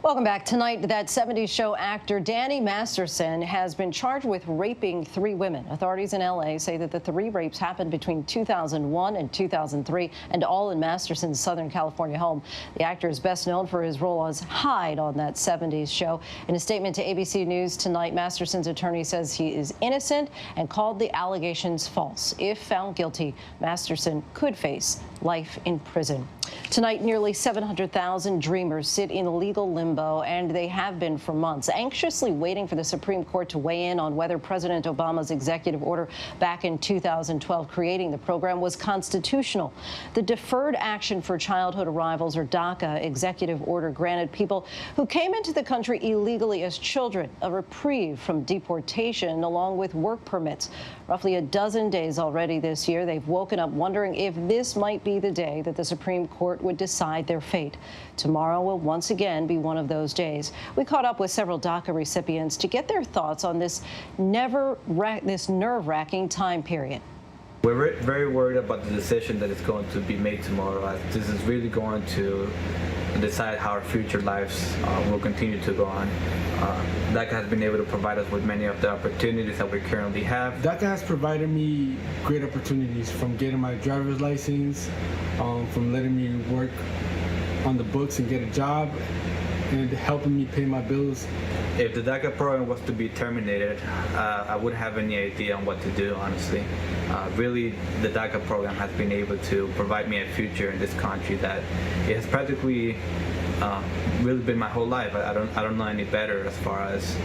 Welcome back. Tonight, that 70s show actor Danny Masterson has been charged with raping 3 women. Authorities in L.A. say that the 3 rapes happened between 2001 and 2003, and all in Masterson's Southern California home. The actor is best known for his role as Hyde on that 70s show. In a statement to ABC News tonight, Masterson's attorney says he is innocent and called the allegations false. If found guilty, Masterson could face life in prison. Tonight, nearly 700,000 dreamers sit in legal limbo, and they have been for months, anxiously waiting for the Supreme Court to weigh in on whether President Obama's executive order back in 2012 creating the program was constitutional. The Deferred Action for Childhood Arrivals, or DACA, executive order granted people who came into the country illegally as children a reprieve from deportation along with work permits. Roughly a dozen days already this year, they've woken up wondering if this might be the day that the Supreme Court would decide their fate. Tomorrow will once again be one of those days. We caught up with several DACA recipients to get their thoughts on this nerve-wracking time period. We're very worried about the decision that is going to be made tomorrow, as this is really going to decide how our future lives will continue to go on. DACA has been able to provide us with many of the opportunities that we currently have. DACA has provided me great opportunities, from getting my driver's license, from letting me work on the books and get a job, and helping me pay my bills. If the DACA program was to be terminated, I wouldn't have any idea on what to do, honestly. Really, the DACA program has been able to provide me a future in this country that it has practically really been my whole life. I don't know any better as far as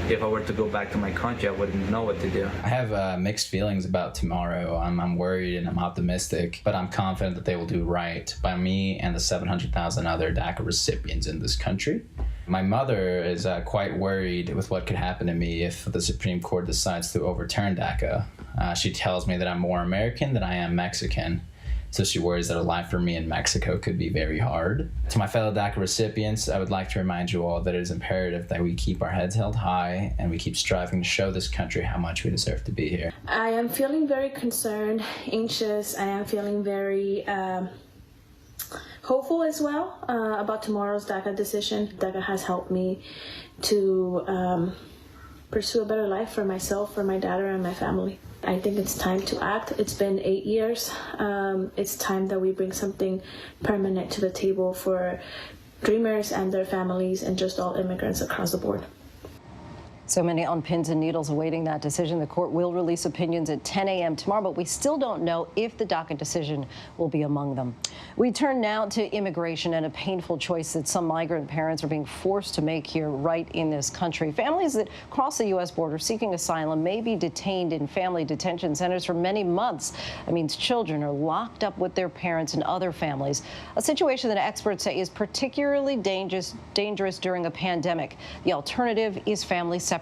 if I were to go back to my country, I wouldn't know what to do. I have mixed feelings about tomorrow. I'm worried and I'm optimistic, but I'm confident that they will do right by me and the 700,000 other DACA recipients in this country. My mother is quite worried with what could happen to me if the Supreme Court decides to overturn DACA. She tells me that I'm more American than I am Mexican. So she worries that a life for me in Mexico could be very hard. To my fellow DACA recipients, I would like to remind you all that it is imperative that we keep our heads held high and we keep striving to show this country how much we deserve to be here. I am feeling very concerned, anxious. I am feeling very hopeful as well about tomorrow's DACA decision. DACA has helped me to pursue a better life for myself, for my daughter, and my family. I think it's time to act. It's been 8 years. It's time that we bring something permanent to the table for dreamers and their families and just all immigrants across the board. So many on pins and needles awaiting that decision. The court will release opinions at 10 a.m. tomorrow, but we still don't know if the DACA decision will be among them. We turn now to immigration and a painful choice that some migrant parents are being forced to make here right in this country. Families that cross the U.S. border seeking asylum may be detained in family detention centers for many months. That means children are locked up with their parents and other families, a situation that experts say is particularly dangerous during a pandemic. The alternative is family separation.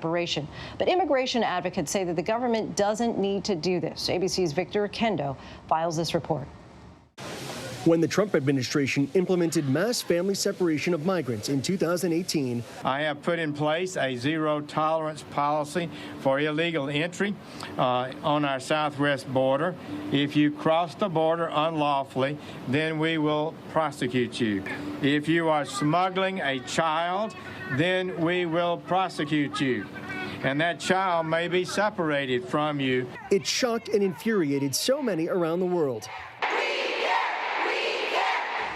But immigration advocates say that the government doesn't need to do this. ABC's Victor Kendo files this report. When the Trump administration implemented mass family separation of migrants in 2018, I have put in place a zero-tolerance policy for illegal entry on our southwest border. If you cross the border unlawfully, then we will prosecute you. If you are smuggling a child, then we will prosecute you. And that child may be separated from you. It shocked and infuriated so many around the world.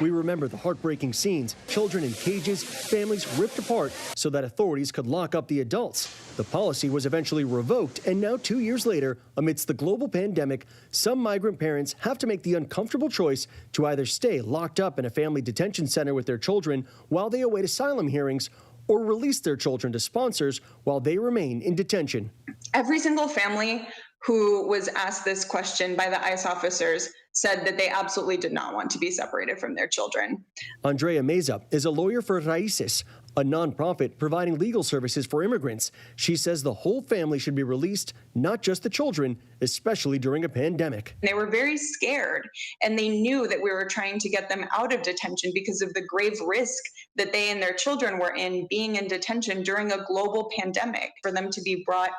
We remember the heartbreaking scenes, children in cages, families ripped apart so that authorities could lock up the adults. The policy was eventually revoked, and now 2 years later, amidst the global pandemic, some migrant parents have to make the uncomfortable choice to either stay locked up in a family detention center with their children while they await asylum hearings, or release their children to sponsors while they remain in detention. Every single family who was asked this question by the ICE officers said that they absolutely did not want to be separated from their children. Andrea Meza is a lawyer for Raíces, a nonprofit providing legal services for immigrants. She says the whole family should be released, not just the children, especially during a pandemic. They were very scared, and they knew that we were trying to get them out of detention because of the grave risk that they and their children were in being in detention during a global pandemic. For them to be brought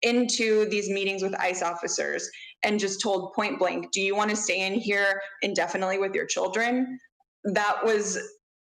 into these meetings with ICE officers and just told point blank, do you want to stay in here indefinitely with your children? That was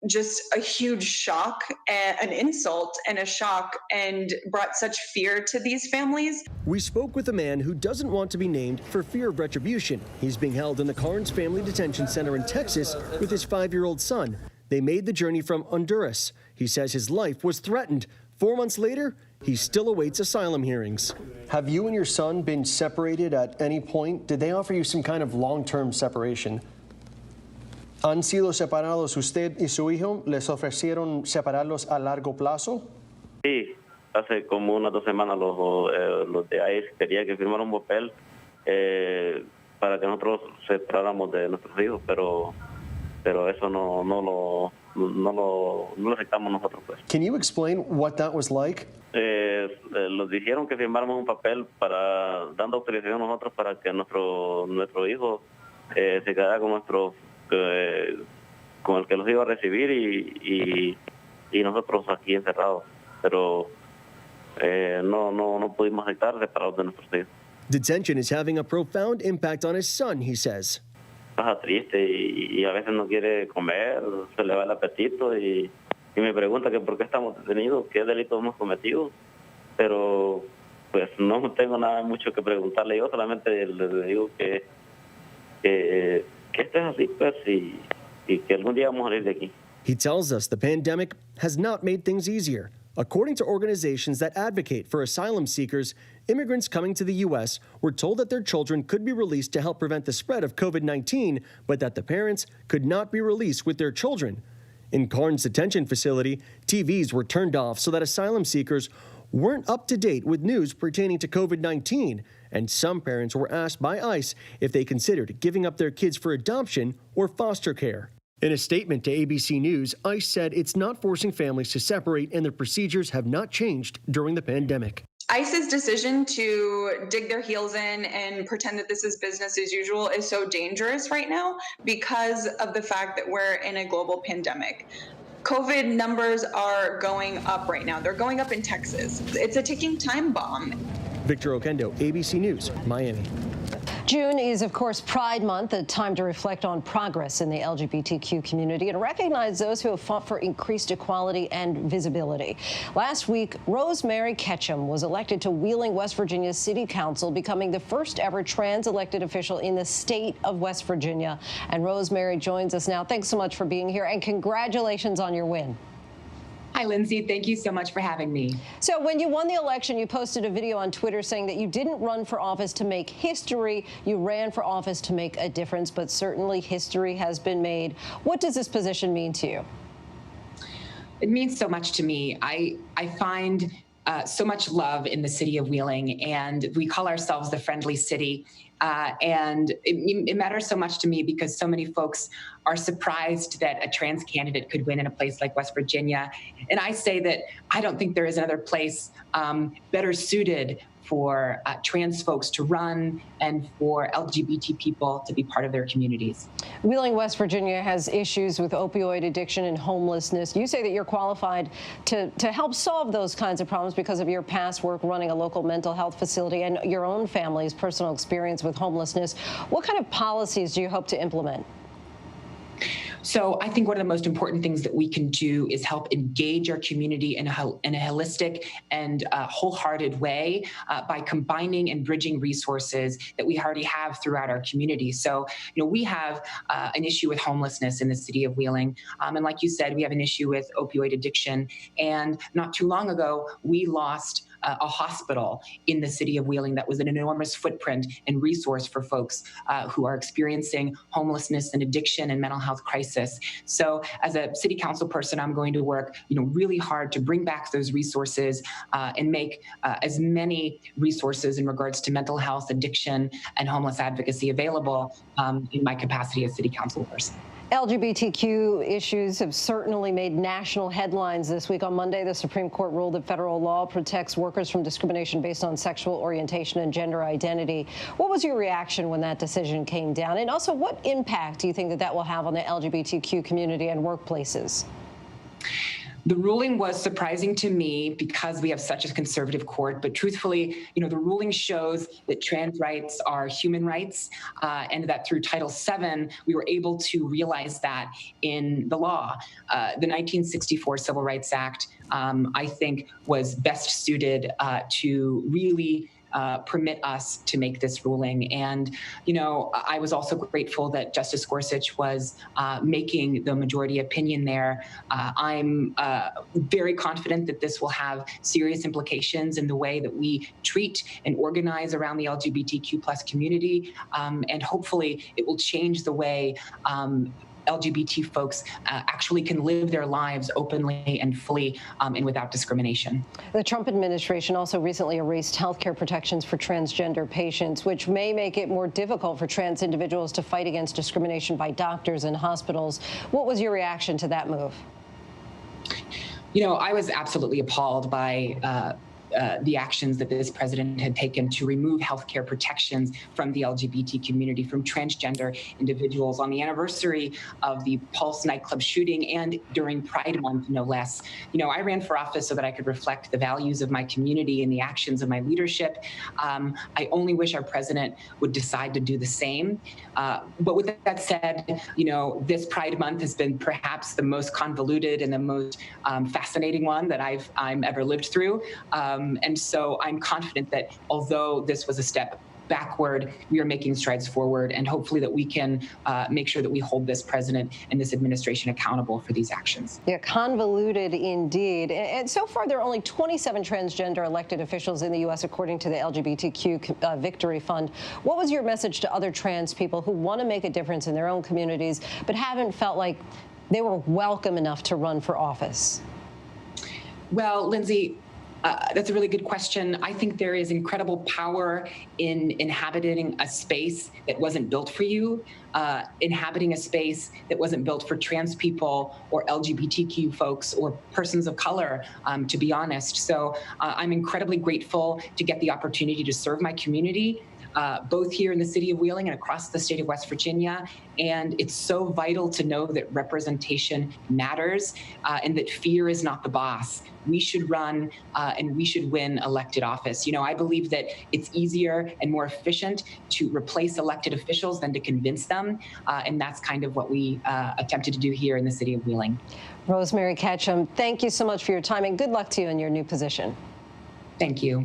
just a huge shock, an insult and a shock, and brought such fear to these families. We spoke with a man who doesn't want to be named for fear of retribution. He's being held in the Carnes Family Detention Center in Texas with his 5-year-old son. They made the journey from Honduras. He says his life was threatened. 4 months later, he still awaits asylum hearings. Have you and your son been separated at any point? Did they offer you some kind of long-term separation? ¿Han sido separados usted y su hijo? ¿Les ofrecieron separarlos a largo plazo? Sí, hace como unas 2 semanas los de ICE querían que firmara un papel para que nosotros separáramos de nuestros hijos, pero eso no lo aceptamos nosotros, pues. Can you explain what that was like? Nos dijeron que firmáramos un papel para dando autorización a nosotros para que nuestro hijo se quedara con con el que los iba a recibir y nosotros aquí encerrados, pero no pudimos aceptar separados de nuestros hijos. Detention is having a profound impact on his son, he says. Pasa triste y a veces no quiere comer, se le va el apetito y me pregunta que por qué estamos detenidos, qué delitos hemos cometido, pero pues no tengo nada mucho que preguntarle, yo solamente le digo que esto es así, pues, y que algún día vamos a salir de aquí. He tells us the pandemic has not made things easier. According to organizations that advocate for asylum seekers, immigrants coming to the U.S. were told that their children could be released to help prevent the spread of COVID-19, but that the parents could not be released with their children. In Carnes detention facility, TVs were turned off so that asylum seekers weren't up to date with news pertaining to COVID-19, and some parents were asked by ICE if they considered giving up their kids for adoption or foster care. In a statement to ABC News, ICE said it's not forcing families to separate and their procedures have not changed during the pandemic. ICE's decision to dig their heels in and pretend that this is business as usual is so dangerous right now because of the fact that we're in a global pandemic. COVID numbers are going up right now. They're going up in Texas. It's a ticking time bomb. Victor Okendo, ABC News, Miami. June is, of course, Pride Month, a time to reflect on progress in the LGBTQ community and recognize those who have fought for increased equality and visibility. Last week, Rosemary Ketchum was elected to Wheeling, West Virginia's City Council, becoming the first ever trans elected official in the state of West Virginia. And Rosemary joins us now. Thanks so much for being here, and congratulations on your win. Hi, Lindsay. Thank you so much for having me. So when you won the election, you posted a video on Twitter saying that you didn't run for office to make history. You ran for office to make a difference, but certainly history has been made. What does this position mean to you? It means so much to me. I find so much love in the city of Wheeling, and we call ourselves the friendly city. And it matters so much to me because so many folks are surprised that a trans candidate could win in a place like West Virginia. And I say that I don't think there is another place better suited for trans folks to run and for LGBT people to be part of their communities. Wheeling, West Virginia has issues with opioid addiction and homelessness. You say that you're qualified to help solve those kinds of problems because of your past work running a local mental health facility and your own family's personal experience with homelessness. What kind of policies do you hope to implement? So I think one of the most important things that we can do is help engage our community in a holistic and wholehearted way by combining and bridging resources that we already have throughout our community. So, we have an issue with homelessness in the city of Wheeling. And like you said, we have an issue with opioid addiction. And not too long ago, we lost a hospital in the city of Wheeling that was an enormous footprint and resource for folks who are experiencing homelessness and addiction and mental health crisis. So as a city council person, I'm going to work really hard to bring back those resources and make as many resources in regards to mental health, addiction, and homeless advocacy available in my capacity as city council person. LGBTQ issues have certainly made national headlines this week. On Monday, the Supreme Court ruled that federal law protects workers from discrimination based on sexual orientation and gender identity. What was your reaction when that decision came down? And also, what impact do you think that will have on the LGBTQ community and workplaces? The ruling was surprising to me because we have such a conservative court, but truthfully, the ruling shows that trans rights are human rights, and that through Title VII, we were able to realize that in the law. The 1964 Civil Rights Act, I think, was best suited to really permit us to make this ruling. And, I was also grateful that Justice Gorsuch was making the majority opinion there. I'm very confident that this will have serious implications in the way that we treat and organize around the LGBTQ plus community. And hopefully it will change the way LGBT folks actually can live their lives openly and fully and without discrimination. The Trump administration also recently erased health care protections for transgender patients, which may make it more difficult for trans individuals to fight against discrimination by doctors and hospitals. What was your reaction to that move? I was absolutely appalled by the actions that this president had taken to remove healthcare protections from the LGBT community, from transgender individuals on the anniversary of the Pulse nightclub shooting and during Pride Month, no less. I ran for office so that I could reflect the values of my community and the actions of my leadership. I only wish our president would decide to do the same. But with that said, this Pride Month has been perhaps the most convoluted and the most fascinating one that I'm ever lived through. And so I'm confident that although this was a step backward, we are making strides forward, and hopefully that we can make sure that we hold this president and this administration accountable for these actions. Yeah, convoluted indeed. And so far, there are only 27 transgender elected officials in the U.S., according to the LGBTQ Victory Fund. What was your message to other trans people who want to make a difference in their own communities, but haven't felt like they were welcome enough to run for office? Well, Lindsay, that's a really good question. I think there is incredible power in inhabiting a space that wasn't built for you, inhabiting a space that wasn't built for trans people or LGBTQ folks or persons of color, to be honest. So I'm incredibly grateful to get the opportunity to serve my community. both here in the city of Wheeling and across the state of West Virginia. And it's so vital to know that representation matters and that fear is not the boss. We should run and we should win elected office. You know, I believe that it's easier and more efficient to replace elected officials than to convince them. And that's kind of what we attempted to do here in the city of Wheeling. Rosemary Ketchum, thank you so much for your time and good luck to you in your new position. Thank you.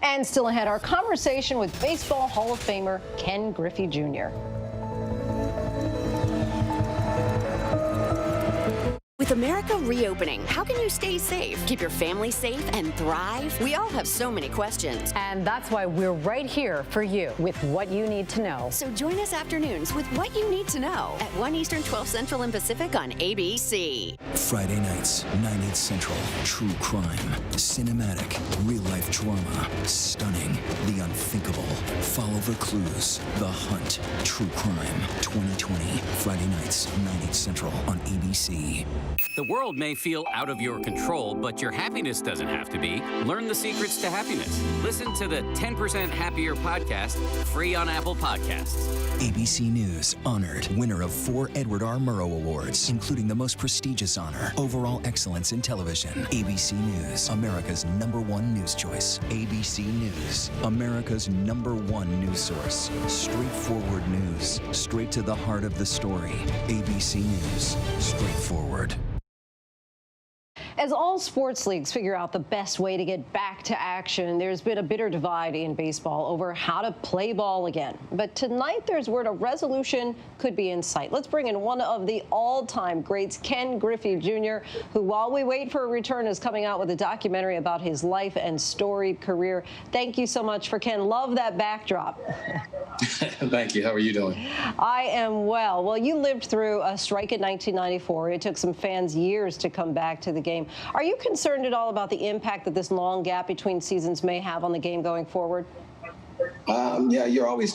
And still ahead, our conversation with Baseball Hall of Famer Ken Griffey Jr. With America reopening, how can you stay safe, keep your family safe, and thrive? We all have so many questions. And that's why we're right here for you with what you need to know. So join us afternoons with What You Need to Know at 1 Eastern, 12 Central and Pacific on ABC. Friday nights, 9/8 Central. True crime, cinematic, real-life drama, stunning, the unthinkable. Follow the clues. The Hunt. True crime. 2020. Friday nights, 9/8 Central on ABC. The world may feel out of your control, but your happiness doesn't have to be. Learn the secrets to happiness. Listen to the 10% Happier podcast, free on Apple Podcasts. ABC News honored winner of 4 Edward R. Murrow Awards, including the most prestigious honor, Overall Excellence in Television. ABC News, America's #1 news choice. ABC News, America's #1 news source. Straightforward news, straight to the heart of the story. ABC News, straightforward. As all sports leagues figure out the best way to get back to action, there's been a bitter divide in baseball over how to play ball again. But tonight, there's word a resolution could be in sight. Let's bring in one of the all-time greats, Ken Griffey Jr., who, while we wait for a return, is coming out with a documentary about his life and storied career. Thank you so much for Ken. Love that backdrop. Thank you. How are you doing? I am well. Well, you lived through a strike in 1994. It took some fans years to come back to the game. Are you concerned at all about the impact that this long gap between seasons may have on the game going forward? Yeah, you're always